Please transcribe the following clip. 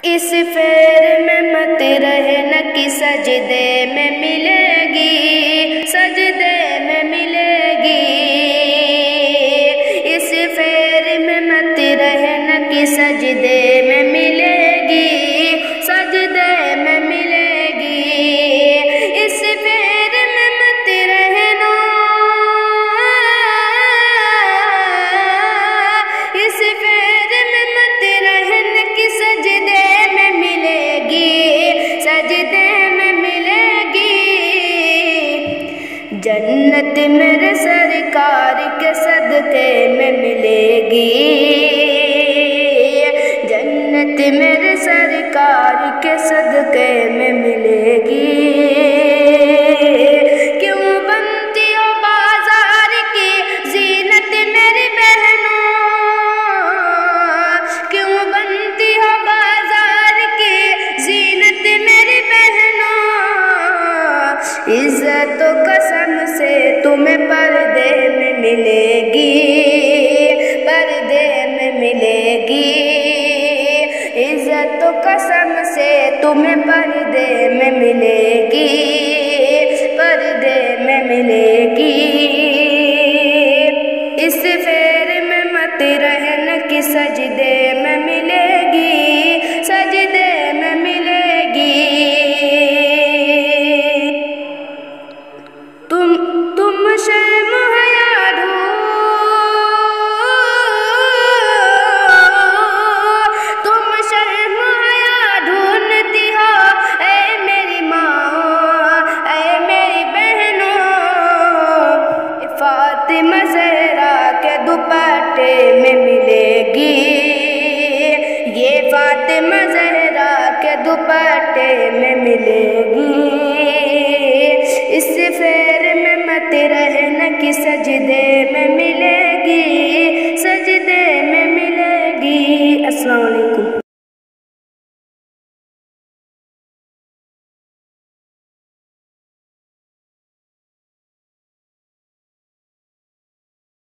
इस फेर में मत रहना कि सजदे में मिलेगी, सजदे में मिलेगी। इस फेर में मत रहना कि सजदे में मिलेगी, सजदे में मिलेगी। इस फेर में मत रहना, इस फेर में मत रहना कि सजदे में मिलेगी, सजदे में मिलेगी। जन्नत मेरे सरकार के सदके में मिलेगी, जन्नत मेरे सरकार के सदके में मिलेगी। क्यों बनती हो बाजार की जीनत मेरी बहनों, क्यों बनती हो बाजार की जीनत मेरी बहनों। इज्जत तो कसम से तुम्हें पर्दे में मिलेगी, पर्दे में मिलेगी। इज्जत तो कसम से तुम्हें पर्दे में मिलेगी, पर्दे में मिलेगी। इस फेर में मत रहना कि सजदे में मिलेगी, सजदे में मिलेगी। तुम शर्म हया तुम शर्म हया ढूंढती हो ऐ मेरी माँ, ऐ मेरी बहनों। फातिमा ज़हरा के दुपट्टे में मिलेगी, ये फातिमा ज़हरा के दुपट्टे में मिलेगी। इस फेर में मत रहना कि सजदे में मिलेगी,